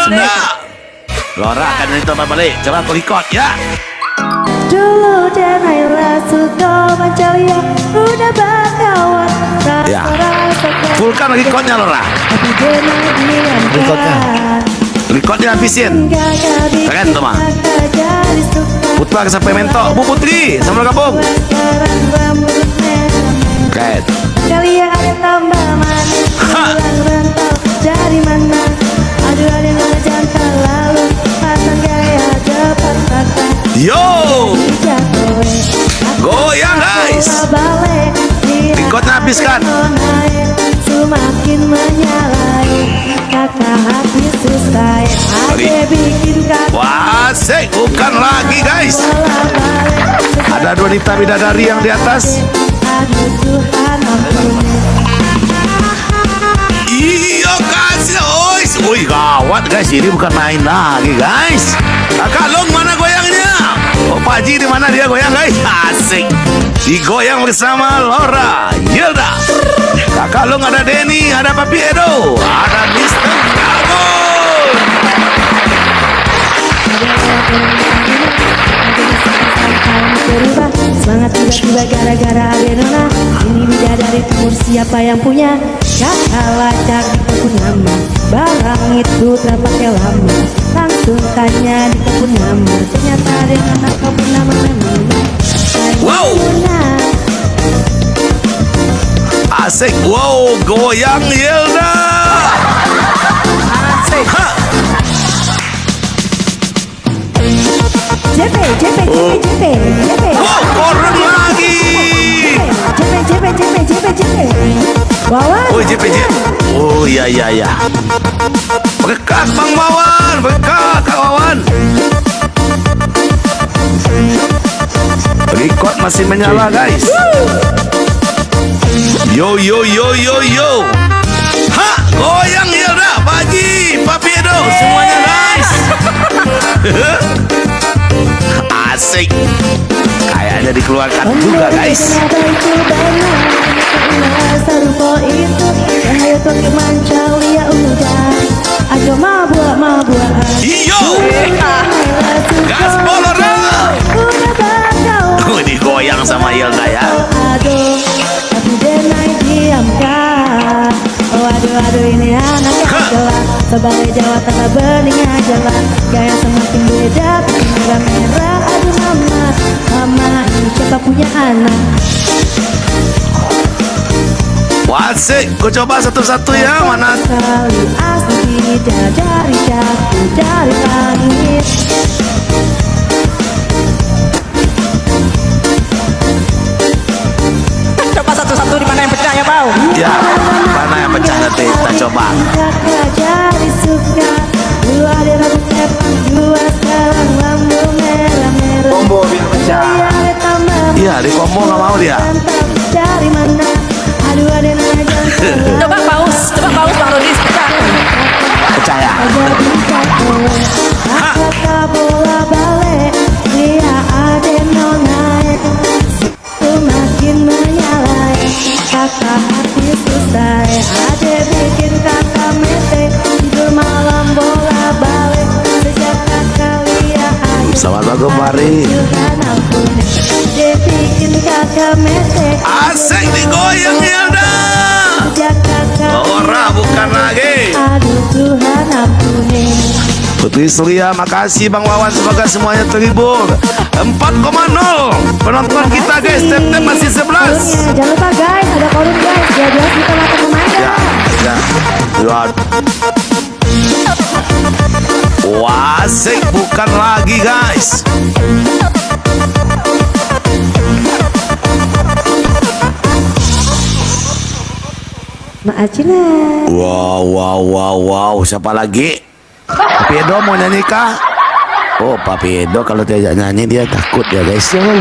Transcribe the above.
Yelda. Lora akan ditambah balik. Coba aku record ya. Dulu dan akhirnya suka mencelia udah berkawan. Ya. Fullkan lagi recordnya Lora. Tapi denai Recordnya. Recordnya habisin. Keren tuh mah. Putra sampai mentok. Bu Putri sama gabung. Keren. Kalian ada tambah manis. Rantau dari mana? Aduh ada mana jantan lalu pasang gaya cepat takkan. Yo. Goyang guys. Recordnya habiskan. Semakin menyalai kakak hati susah ada bikin kakak. Wah, asik. Bukan lagi guys. Ada dua wanita bidadari yang di atas. Aduh Tuhan ampun. Iya kasih. Wih gawat guys. Ini bukan main lagi guys. Kakak Long mana goyangnya? Oh Pak Haji di mana dia goyang guys? Asik. Digoyang bersama Lora Yelda. Kakak Long ada Denny, ada Papi Edo, ada Mr. Karbon. Berubah semangat tiba-tiba gara-gara ada nona. Ini bidadari timur siapa yang punya? Kakak lacak di kebun nama. Barang itu terpakai lama. Langsung tanya di kebun nama. Ternyata ada nona kebun nama memang. Wow. Asik. Wow, goyang Yelda. Asik. Ha. JP. Wow, koreng lagi. JP. Wawan. Oh JP. Oh iya. Bekak Bang Wawan, bekak Kak Wawan. Record masih menyala guys. Yo. Ha, goyang Yelda, Baji, Papi Edo, semuanya guys. Asik. Kayaknya dikeluarkan juga guys. Iyo. Gaspol Lora. Digoyang sama Yelda ya. Tapi denai diamkan. Aduh ini anak yang gelap. Sebagai Jawa Tengah bening aja lah. Gaya semakin beda. Merah-merah aduh mama ini siapa punya anak. Wasik, ku coba satu-satu ya. Mana Kali asli dari jatuh dari langit. Coba satu-satu di mana yang pecah ya Pau? ya, mana yang pecah nanti kita coba. Kakak jadi suka. Dulu ada rambut kepang. Dua sekarang lampu merah-merah. Combo biar pecah. Iya, di combo nggak mau dia. Dari mana? Aduh ada nanya jantan. Coba paus Bang Rudi pecah. Pecah ya. Kakak bola balik. Dia ada naik. Semakin menyalai. Kakak hati susah. Ada bikin kakak mete. Tidur malam bola balik. Sejak kakak lihat aja. Selamat pagi Mari. Tuhan ampun. Dia bikin kakak mete. Asik digoyang Yelda. Sejak kakak Lora bukan lagi. aduh Tuhan ampuni. Putri Surya, makasih Bang Wawan, semoga semuanya terhibur. 4,0 penonton kita guys, tep masih 11. Jangan lupa guys, ada korum guys. 12 kita makan pemain Ya. Lihat. Wah, asik bukan lagi guys. Maaf Cina. Wow, siapa lagi? Papi Edo mau nyanyi kah? Oh, Papi Edo kalau diajak nyanyi dia takut ya guys. Jangan.